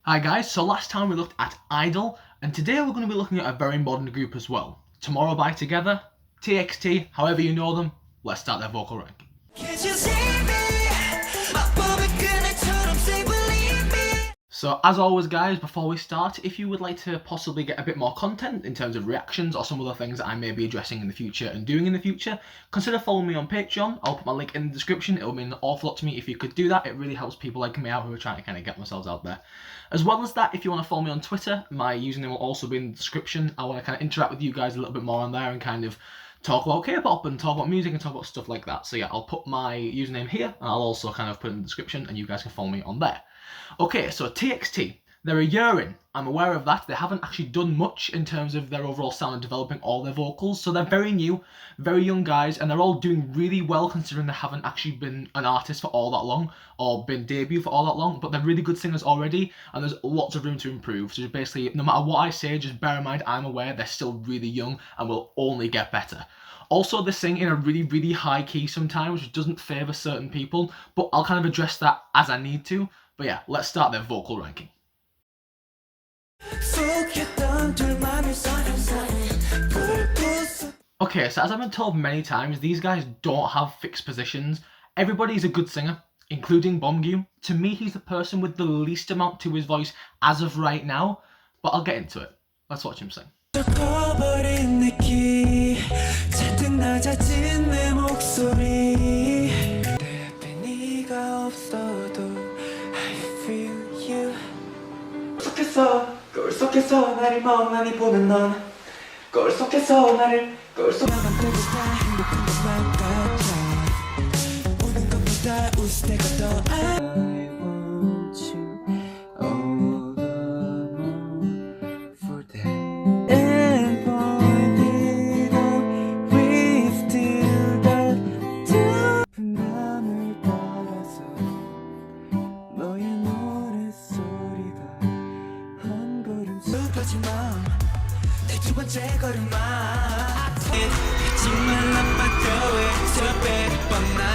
Hi guys, so last time we looked at Idol, and today we're going to be looking at a very modern group as well. Tomorrow by Together, TXT, however you know them, let's start their vocal ranking. So as always guys, before we start, if you would like to possibly get a bit more content in terms of reactions or some other things that I may be addressing in the future and doing in the future, consider following me on Patreon. I'll put my link in the description. It will mean an awful lot to me if you could do that. It really helps people like me out who are trying to kind of get themselves out there. As well as that, if you want to follow me on Twitter, my username will also be in the description. I want to kind of interact with you guys a little bit more on there and kind of talk about K-pop and talk about music and talk about stuff like that. So yeah, I'll put my username here and I'll also kind of put it in the description and you guys can follow me on there. Okay, so TXT, they're a year in. I'm aware of that. They haven't actually done much in terms of their overall sound and developing all their vocals. So they're very new, very young guys, and they're all doing really well considering they haven't actually been an artist for all that long or been debuted for all that long. But they're really good singers already, and there's lots of room to improve. So basically, no matter what I say, just bear in mind I'm aware they're still really young and will only get better. Also, they sing in a really, really high key sometimes, which doesn't favour certain people, but I'll kind of address that as I need to. But yeah, let's start their vocal ranking. Okay, so as I've been told many times, these guys don't have fixed positions. Everybody's a good singer, including Bongwoo. To me, he's the person with the least amount to his voice as of right now, but I'll get into it. Let's watch him sing. 거울 속에서 나를 멍하니 보는 넌 거울 속에서 나를 거울 속에서 행복한 것만 같아 모든 것보다 웃을 때가 더 I want you all the more for that and pointing out we still got to 나를 따라서 너의 노랫소리가 두 번째 걸음마 잊지 말란 말도 왜 뻔한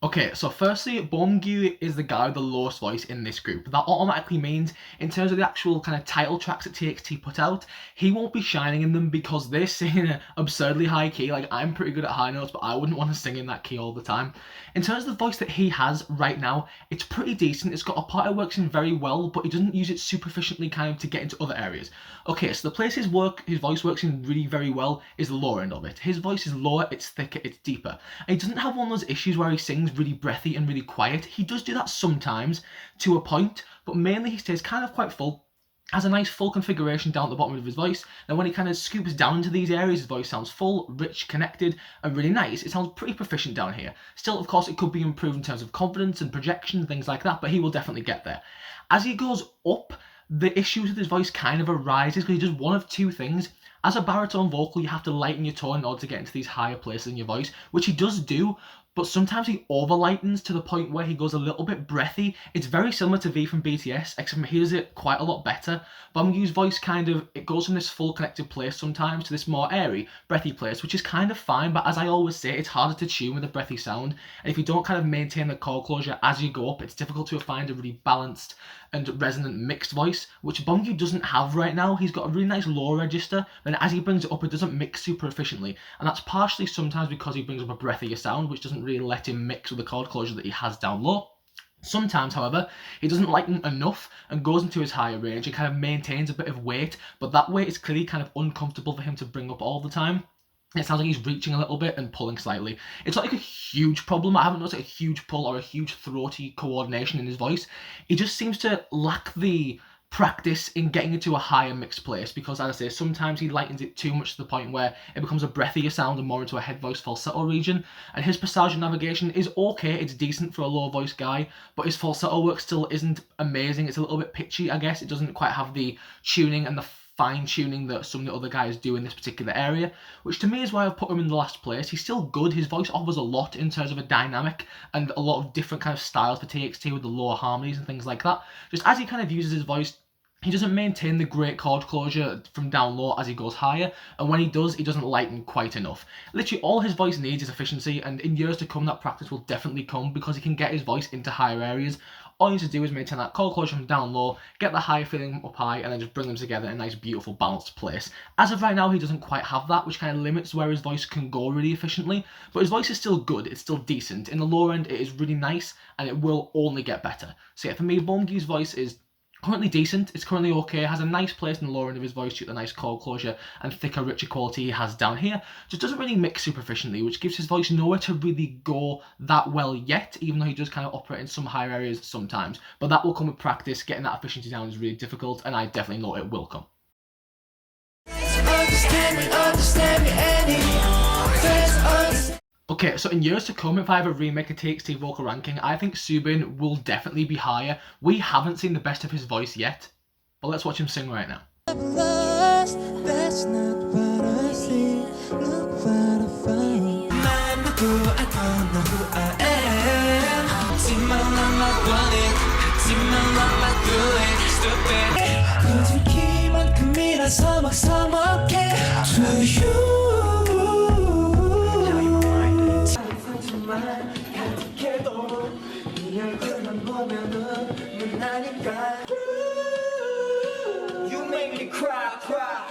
Okay, so firstly, Bongwoo is the guy with the lowest voice in this group. That automatically means, in terms of the actual kind of title tracks that TXT put out, he won't be shining in them because they sing in an absurdly high key. Like, I'm pretty good at high notes, but I wouldn't want to sing in that key all the time. In terms of the voice that he has right now, it's pretty decent. It's got a part that works in very well, but he doesn't use it super efficiently kind of to get into other areas. Okay, so the place his voice works in really very well is the lower end of it. His voice is lower, it's thicker, it's deeper. And he doesn't have one of those issues where he sings really breathy and really quiet. He does do that sometimes to a point, but mainly he stays kind of quite full, has a nice full configuration down at the bottom of his voice, and when he kind of scoops down into these areas, his voice sounds full, rich, connected, and really nice. It sounds pretty proficient down here. Still, of course, it could be improved in terms of confidence and projection and things like that, but he will definitely get there. As he goes up, the issues with his voice kind of arises because he does one of two things. As a baritone vocal, you have to lighten your tone in order to get into these higher places in your voice, which he does do, but sometimes he over-lightens to the point where he goes a little bit breathy. It's very similar to V from BTS, except he does it quite a lot better. Bongwoo's voice it goes from this full connected place sometimes to this more airy, breathy place, which is kind of fine, but as I always say, it's harder to tune with a breathy sound, and if you don't kind of maintain the chord closure as you go up, it's difficult to find a really balanced and resonant mixed voice, which Bongwoo doesn't have right now. He's got a really nice low register, and as he brings it up, it doesn't mix super efficiently, and that's partially sometimes because he brings up a breathier sound, which doesn't really let him mix with the chord closure that he has down low. Sometimes, however, he doesn't lighten enough and goes into his higher range and kind of maintains a bit of weight, but that weight is clearly kind of uncomfortable for him to bring up all the time. It sounds like he's reaching a little bit and pulling slightly. It's not like a huge problem. I haven't noticed a huge pull or a huge throaty coordination in his voice. He just seems to lack the practice in getting into a higher mixed place because, as I say, sometimes he lightens it too much to the point where it becomes a breathier sound and more into a head voice falsetto region, and his passage and navigation is okay, it's decent for a low voice guy, but his falsetto work still isn't amazing. It's a little bit pitchy, I guess. It doesn't quite have the tuning and the fine-tuning that some of the other guys do in this particular area, which to me is why I've put him in the last place. He's still good. His voice offers a lot in terms of a dynamic and a lot of different kind of styles for TXT with the lower harmonies and things like that. Just as he kind of uses his voice he doesn't maintain the great chord closure from down low as he goes higher, and when he does, he doesn't lighten quite enough. Literally all his voice needs is efficiency, and in years to come that practice will definitely come because he can get his voice into higher areas. All he needs to do is maintain that chord closure from down low, get the high feeling up high, and then just bring them together in a nice, beautiful, balanced place. As of right now, he doesn't quite have that, which kind of limits where his voice can go really efficiently, but his voice is still good, it's still decent. In the lower end, it is really nice, and it will only get better. So yeah, for me, Bongwoo's voice is currently decent, it's currently okay, has a nice place in the lower end of his voice due to the nice chord closure and thicker, richer quality he has down here. Just doesn't really mix super efficiently, which gives his voice nowhere to really go that well yet, even though he does kind of operate in some higher areas sometimes. But that will come with practice. Getting that efficiency down is really difficult, and I definitely know it will come. Okay, so in years to come, if I ever remake a TXT vocal ranking, I think Subin will definitely be higher. We haven't seen the best of his voice yet, but let's watch him sing right now. You make me cry, cry.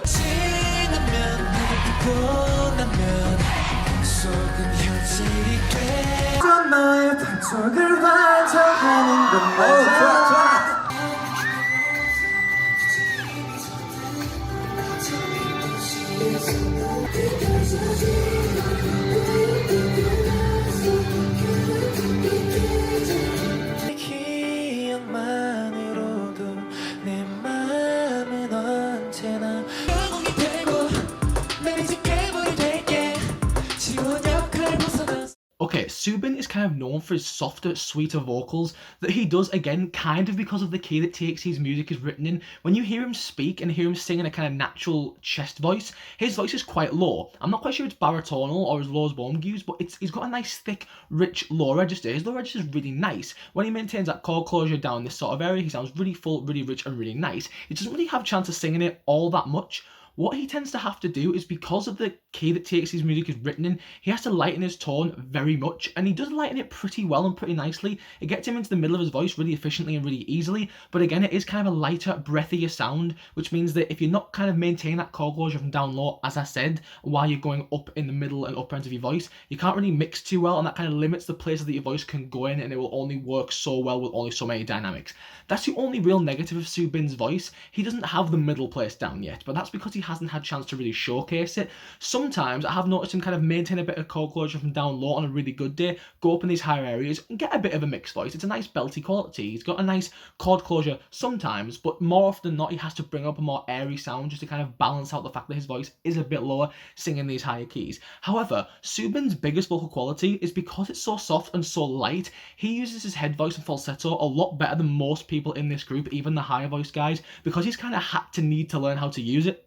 Okay, Subin is kind of known for his softer, sweeter vocals that he does, again, kind of because of the key that TXT's music is written in. When you hear him speak and hear him sing in a kind of natural chest voice, his voice is quite low. I'm not quite sure it's baritonal or as low as Bongwoo's, but he's got a nice, thick, rich low register. His low register is really nice. When he maintains that chord closure down this sort of area, he sounds really full, really rich, and really nice. He doesn't really have a chance of singing it all that much. What he tends to have to do is, because of the key that TXT's music is written in, he has to lighten his tone very much, and he does lighten it pretty well and pretty nicely. It gets him into the middle of his voice really efficiently and really easily, but again, it is kind of a lighter, breathier sound, which means that if you're not kind of maintaining that chord closure from down low, as I said, while you're going up in the middle and upper ends of your voice, you can't really mix too well, and that kind of limits the places that your voice can go in, and it will only work so well with only so many dynamics. That's the only real negative of Subin's voice. He doesn't have the middle place down yet, but that's because he hasn't had a chance to really showcase it. Sometimes I have noticed him kind of maintain a bit of chord closure from down low on a really good day, go up in these higher areas and get a bit of a mixed voice. It's a nice belty quality. He's got a nice chord closure sometimes, but more often than not he has to bring up a more airy sound just to kind of balance out the fact that his voice is a bit lower singing these higher keys. However, Subin's biggest vocal quality is because it's so soft and so light. He uses his head voice and falsetto a lot better than most people in this group, even the higher voice guys, because he's kind of had to need to learn how to use it.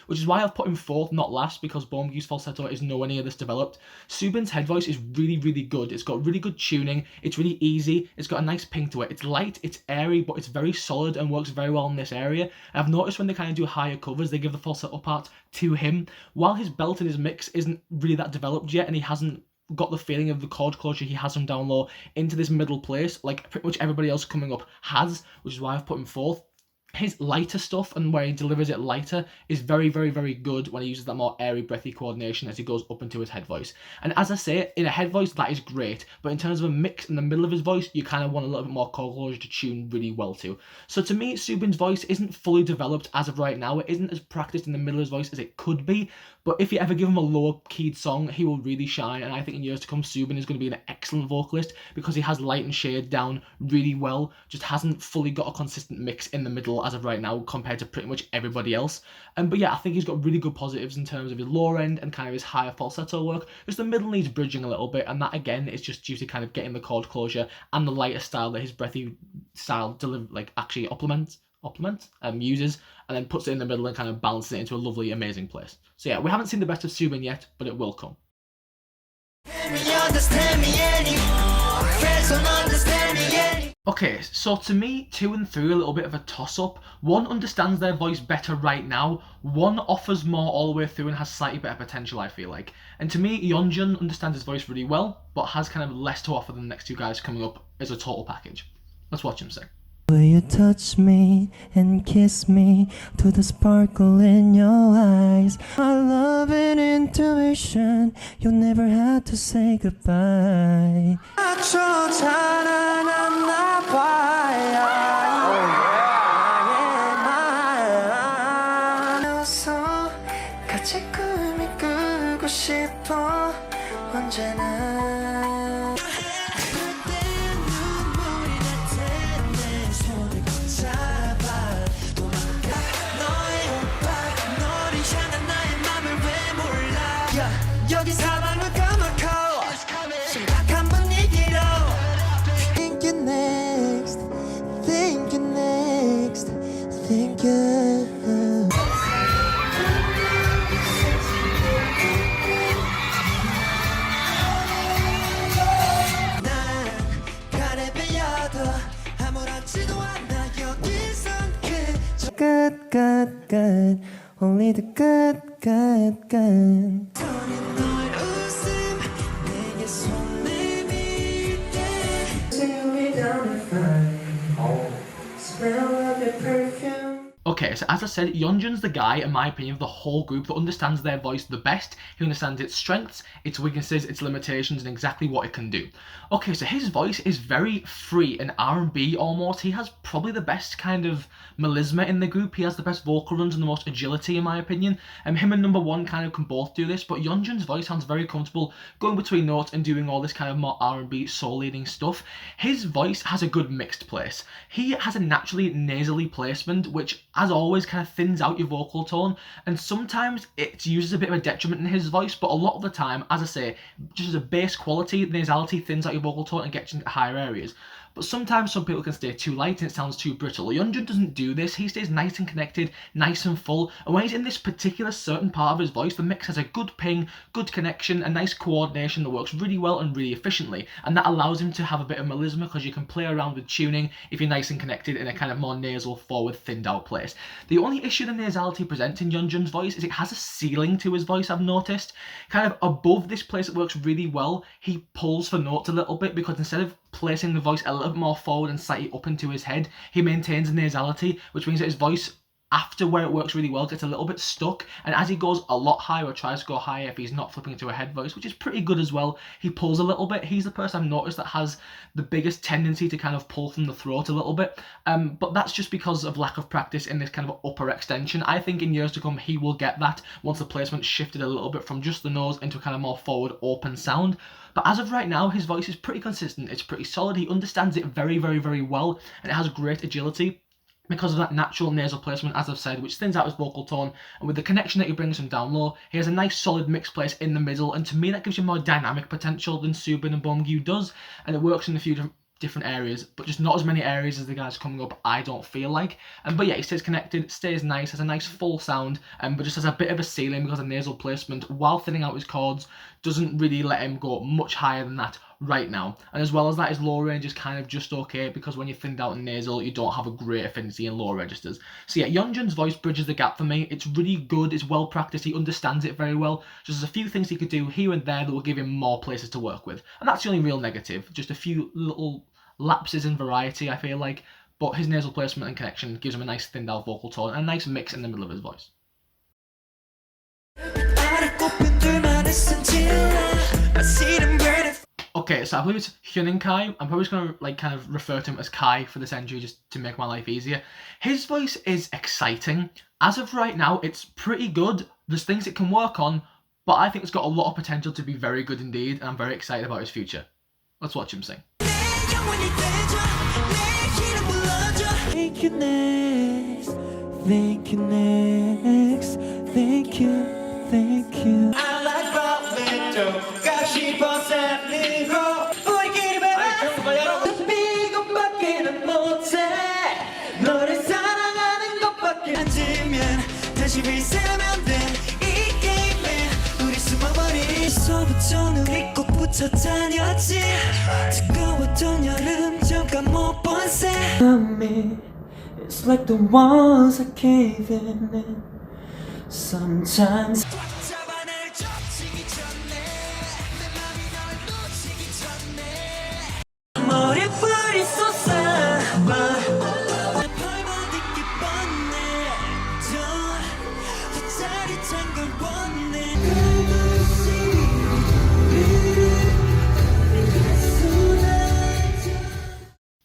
Which is why I've put him fourth, not last, because Bongwoo's falsetto is nowhere near this developed. Subin's head voice is really, really good. It's got really good tuning. It's really easy. It's got a nice ping to it. It's light, it's airy, but it's very solid and works very well in this area. And I've noticed when they kind of do higher covers, they give the falsetto part to him. While his belt and his mix isn't really that developed yet, and he hasn't got the feeling of the chord closure he has from down low into this middle place, like pretty much everybody else coming up has, which is why I've put him fourth. His lighter stuff and where he delivers it lighter is very, very, very good when he uses that more airy, breathy coordination as he goes up into his head voice. And as I say, in a head voice, that is great. But in terms of a mix in the middle of his voice, you kind of want a little bit more chord closure to tune really well to. So to me, Subin's voice isn't fully developed as of right now. It isn't as practiced in the middle of his voice as it could be. But if you ever give him a lower keyed song, he will really shine. And I think in years to come, Subin is going to be an excellent vocalist because he has light and shade down really well. Just hasn't fully got a consistent mix in the middle as of right now compared to pretty much everybody else. But yeah, I think he's got really good positives in terms of his lower end and kind of his higher falsetto work. Just the middle needs bridging a little bit, and that again is just due to kind of getting the chord closure and the lighter style that his breathy style actually uses, and then puts it in the middle and kind of balances it into a lovely, amazing place. So yeah, we haven't seen the best of Subin yet, but it will come. Okay, so to me, 2 and 3 are a little bit of a toss-up. One understands their voice better right now, one offers more all the way through and has slightly better potential, I feel like. And to me, Eunjin understands his voice really well, but has kind of less to offer than the next two guys coming up as a total package. Let's watch him sing. Will you touch me and kiss me to the sparkle in your eyes? My love and intuition, you'll never have to say goodbye. 같이 꿈이 꾸고 싶어 언제나. 여기 사방은 까맣고 심각한 분위기로. Think you next, think you next, think you. Good, good, good. Only the good, good, good. Smell of your perfume. Okay, so as I said, Eunjin's the guy, in my opinion, of the whole group that understands their voice the best. He understands its strengths, its weaknesses, its limitations, and exactly what it can do. Okay, so his voice is very free and R&B almost. He has probably the best kind of melisma in the group. He has the best vocal runs and the most agility, in my opinion. Him and number one kind of can both do this, but Eunjin's voice sounds very comfortable going between notes and doing all this kind of more R&B soul-leading stuff. His voice has a good mixed place. He has a naturally nasally placement, which as always kind of thins out your vocal tone, and sometimes it uses a bit of a detriment in his voice, but a lot of the time, as I say, just as a base quality, nasality thins out your vocal tone and gets into higher areas. But sometimes some people can stay too light and it sounds too brittle. Eunjin doesn't do this. He stays nice and connected, nice and full, and when he's in this particular certain part of his voice, the mix has a good ping, good connection, a nice coordination that works really well and really efficiently, and that allows him to have a bit of melisma because you can play around with tuning if you're nice and connected in a kind of more nasal, forward, thinned out place. The only issue the nasality presents in Eunjin's voice is it has a ceiling to his voice, I've noticed. Kind of above this place it works really well, he pulls for notes a little bit because instead of placing the voice a little bit more forward and slightly up into his head, he maintains nasality, which means that his voice, after where it works really well, gets a little bit stuck, and as he goes a lot higher or tries to go higher, if he's not flipping into a head voice, which is pretty good as well, he pulls a little bit. He's the person I've noticed that has the biggest tendency to kind of pull from the throat a little bit, but that's just because of lack of practice in this kind of upper extension. I think in years to come he will get that once the placement shifted a little bit from just the nose into a kind of more forward open sound. But as of right now, his voice is pretty consistent, it's pretty solid, he understands it very, very, very well, and it has great agility because of that natural nasal placement, as I've said, which thins out his vocal tone, and with the connection that he brings from down low, he has a nice solid mixed place in the middle, and to me that gives you more dynamic potential than Subin and Bongwoo does, and it works in a few different areas, but just not as many areas as the guys coming up, I don't feel like. But yeah, he stays connected, stays nice, has a nice full sound, but just has a bit of a ceiling because of nasal placement, while thinning out his chords, doesn't really let him go much higher than that right now. And as well as that, his low range is kind of just okay, because when you're thinned out and nasal, you don't have a great affinity in low registers. So yeah, Eunjin's voice bridges the gap for me. It's really good, it's well practiced, he understands it very well. Just there's a few things he could do here and there that will give him more places to work with. And that's the only real negative, just a few little lapses in variety, I feel like, but his nasal placement and connection gives him a nice thinned out vocal tone and a nice mix in the middle of his voice. Okay, so I believe it's Hyunin Kai. I'm probably just gonna kind of refer to him as Kai for this entry just to make my life easier. His voice is exciting. As of right now, it's pretty good. There's things it can work on, but I think it's got a lot of potential to be very good indeed, and I'm very excited about his future. Let's watch him sing. Thank you next, thank you next, thank you, thank you. I like Robin, 가시버 살리고 우리끼리 baby 이것밖에는 못해 너를 사랑하는 것밖에 앉으면 다시 reset하면 돼 이 게임에 우리 숨어버린 서부터 눈이 꼭 때부터 다녔지 뜨거웠던 여름 잠깐 못 본 새 It's like the walls are caving in Sometimes 잡아 날 젖히기 전에 내 맘이 널 놓치기 전에 머리뿌리 쏟아봐 내 벌받이기 뻔해 더 짜릿한 걸 원해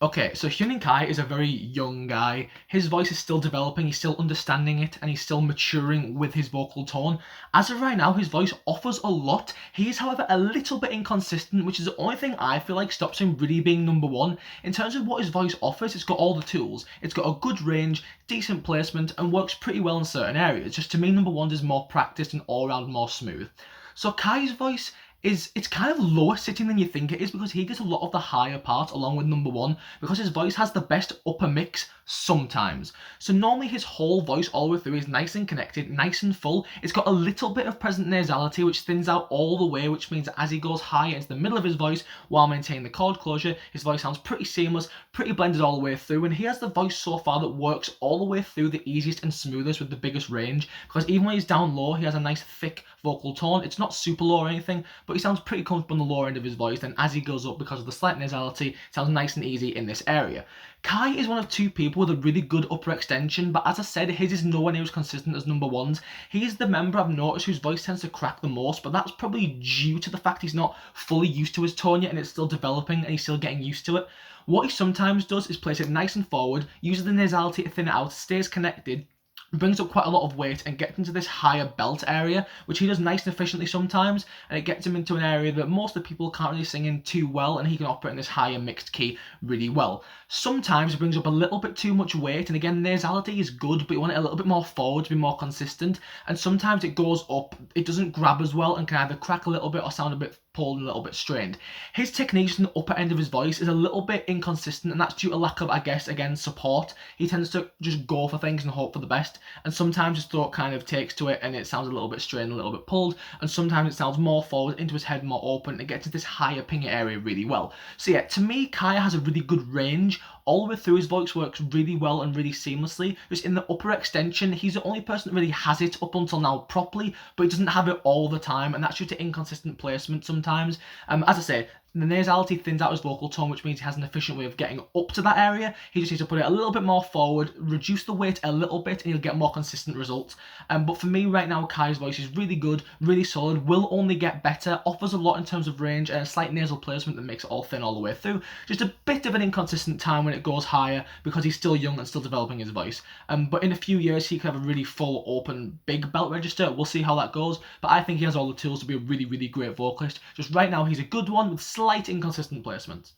Okay, so Hyun Kai is a very young guy. His voice is still developing, he's still understanding it, and he's still maturing with his vocal tone. As of right now, his voice offers a lot. He is, however, a little bit inconsistent, which is the only thing I feel like stops him really being number one. In terms of what his voice offers, it's got all the tools. It's got a good range, decent placement, and works pretty well in certain areas. Just to me, number one is more practiced and all around more smooth. So Kai's voice it's kind of lower sitting than you think it is because he gets a lot of the higher parts along with number one because his voice has the best upper mix sometimes. So normally his whole voice all the way through is nice and connected, nice and full. It's got a little bit of present nasality which thins out all the way, which means that as he goes higher into the middle of his voice while maintaining the chord closure, his voice sounds pretty seamless, pretty blended all the way through, and he has the voice so far that works all the way through the easiest and smoothest with the biggest range because even when he's down low he has a nice thick vocal tone. It's not super low or anything, but he sounds pretty comfortable on the lower end of his voice. Then as he goes up, because of the slight nasality, it sounds nice and easy in this area. Kai is one of two people with a really good upper extension, but as I said, his is nowhere near as consistent as number one's. He is the member I've noticed whose voice tends to crack the most, but that's probably due to the fact he's not fully used to his tone yet and it's still developing and he's still getting used to it. What he sometimes does is place it nice and forward, uses the nasality to thin it out, stays connected, brings up quite a lot of weight and gets into this higher belt area, which he does nice and efficiently sometimes, and it gets him into an area that most of the people can't really sing in too well, and he can operate in this higher mixed key really well. Sometimes it brings up a little bit too much weight, and again, nasality is good, but you want it a little bit more forward to be more consistent, and sometimes it goes up, it doesn't grab as well, and can either crack a little bit or sound a bit pulled and a little bit strained. His technique in the upper end of his voice is a little bit inconsistent, and that's due to lack of, I guess, again, support. He tends to just go for things and hope for the best, and sometimes his throat kind of takes to it and it sounds a little bit strained, a little bit pulled, and sometimes it sounds more forward into his head, more open, and gets to this higher pinger area really well. So yeah, to me, Kaya has a really good range. All the way through, his voice works really well and really seamlessly. Just in the upper extension, he's the only person that really has it up until now properly, but he doesn't have it all the time, and that's due to inconsistent placement sometimes. As I say, the nasality thins out his vocal tone, which means he has an efficient way of getting up to that area. He just needs to put it a little bit more forward, reduce the weight a little bit, and he'll get more consistent results. But for me right now, Kai's voice is really good, really solid, will only get better, offers a lot in terms of range, and a slight nasal placement that makes it all thin all the way through. Just a bit of an inconsistent time when it goes higher because he's still young and still developing his voice. But in a few years, he could have a really full, open, big belt register. We'll see how that goes, but I think he has all the tools to be a really, really great vocalist. Just right now, he's a good one with slight inconsistent placement.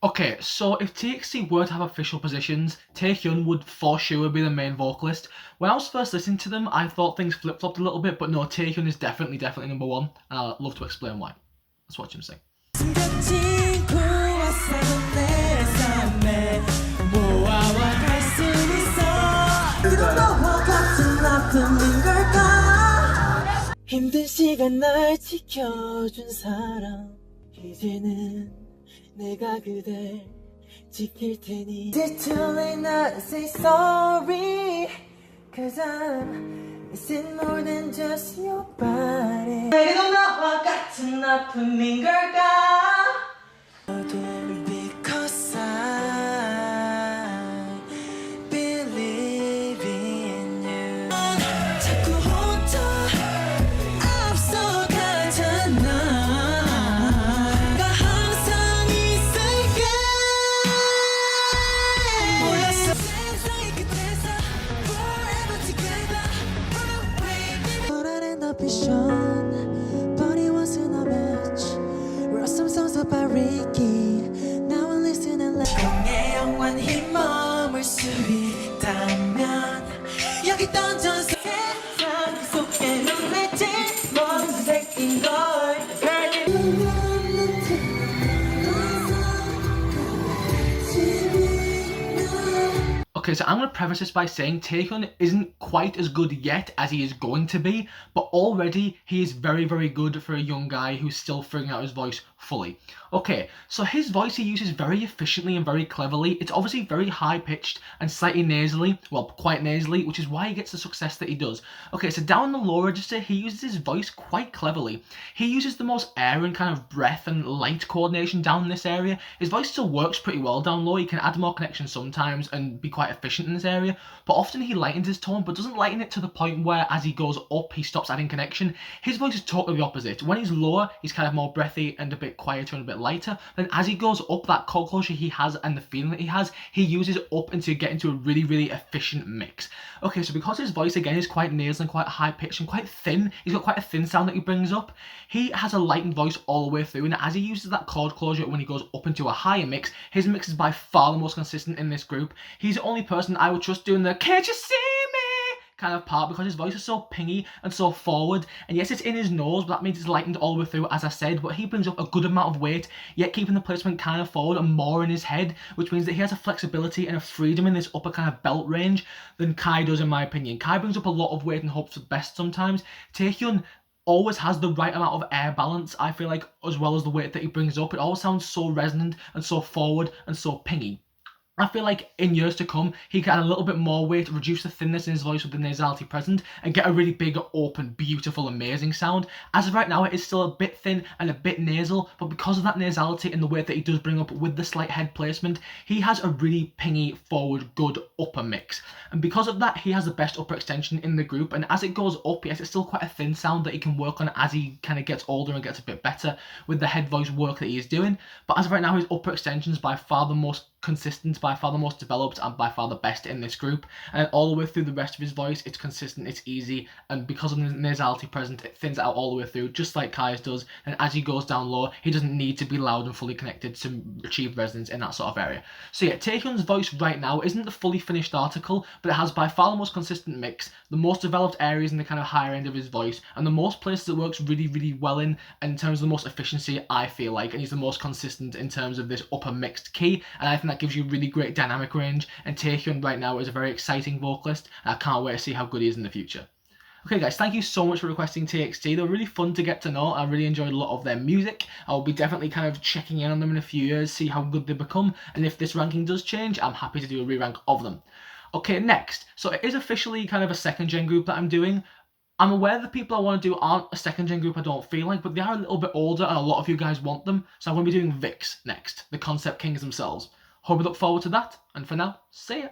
Okay, so if TXT were to have official positions, Taehyun would for sure be the main vocalist. When I was first listening to them, I thought things flip-flopped a little bit, but no, Taehyun is definitely number one, and I'd love to explain why. Let's watch him sing. 힘든 시간 날 지켜준 사람 이제는 내가 그댈 지킬 테니 It's too late now to say sorry Cause I'm missing more than just your body 내게도 나와 같은 아픔인 걸까 Because I believe in you 자꾸 혼자 앞서가잖아 나 항상 있을게 몰랐어 세상의 끝에서 Forever together Run away baby But I end up vision But it wasn't a match Wrote some songs about Ricky Now I'm listening like 공에 영원히 머물 수 있다면 여기 던져서 세상 속에 눈에 띈 먼색인 걸 Okay, so I'm going to preface this by saying Taehyun isn't quite as good yet as he is going to be, but already he is very, very good for a young guy who's still figuring out his voice fully. Okay, so his voice he uses very efficiently and very cleverly. It's obviously very high-pitched and slightly nasally, well, quite nasally, which is why he gets the success that he does. Okay, so down the low register, he uses his voice quite cleverly. He uses the most air and kind of breath and light coordination down in this area. His voice still works pretty well down low. He can add more connection sometimes and be quite efficient in this area, but often he lightens his tone, but doesn't lighten it to the point where as he goes up, he stops adding connection. His voice is totally the opposite. When he's lower, he's kind of more breathy and a bit quieter and a bit lighter. Then as he goes up, that chord closure he has and the feeling that he has, he uses up into get into a really, really efficient mix. Okay, so because his voice again is quite nasal and quite high pitched and quite thin, he's got quite a thin sound that he brings up. He has a lightened voice all the way through, and as he uses that chord closure when he goes up into a higher mix, his mix is by far the most consistent in this group. He's the only person I would trust doing the "Can't you see me?" kind of part because his voice is so pingy and so forward, and yes, it's in his nose, but that means it's lightened all the way through, as I said, but he brings up a good amount of weight, yet keeping the placement kind of forward and more in his head, which means that he has a flexibility and a freedom in this upper kind of belt range than Kai does, in my opinion. Kai brings up a lot of weight and hopes for the best sometimes. Taehyun always has the right amount of air balance, I feel like, as well as the weight that he brings up. It always sounds so resonant and so forward and so pingy. I feel like in years to come, he can add a little bit more weight, reduce the thinness in his voice with the nasality present, and get a really big, open, beautiful, amazing sound. As of right now, it is still a bit thin and a bit nasal, but because of that nasality and the weight that he does bring up with the slight head placement, he has a really pingy, forward, good upper mix. And because of that, he has the best upper extension in the group, and as it goes up, yes, it's still quite a thin sound that he can work on as he kind of gets older and gets a bit better with the head voice work that he is doing. But as of right now, his upper extension is by far the most consistent, by far the most developed, and by far the best in this group. And all the way through the rest of his voice, it's consistent, it's easy, and because of the nasality present, it thins out all the way through, just like Kai's does. And as he goes down low, he doesn't need to be loud and fully connected to achieve resonance in that sort of area. So yeah, Taehyun's voice right now isn't the fully finished article, but it has by far the most consistent mix, the most developed areas in the kind of higher end of his voice, and the most places it works really, really well in terms of the most efficiency, I feel like, and he's the most consistent in terms of this upper mixed key, and I think that gives you really great dynamic range, and Taehyun right now is a very exciting vocalist, and I can't wait to see how good he is in the future. Okay guys, thank you so much for requesting TXT. They were really fun to get to know. I really enjoyed a lot of their music. I'll be definitely kind of checking in on them in a few years, see how good they become, and if this ranking does change, I'm happy to do a re-rank of them. Okay, next. So it is officially kind of a second gen group that I'm doing. I'm aware the people I want to do aren't a second gen group, I don't feel like, but they are a little bit older and a lot of you guys want them, so I'm going to be doing VIX next, the Concept Kings themselves. Hope you look forward to that, and for now, see ya!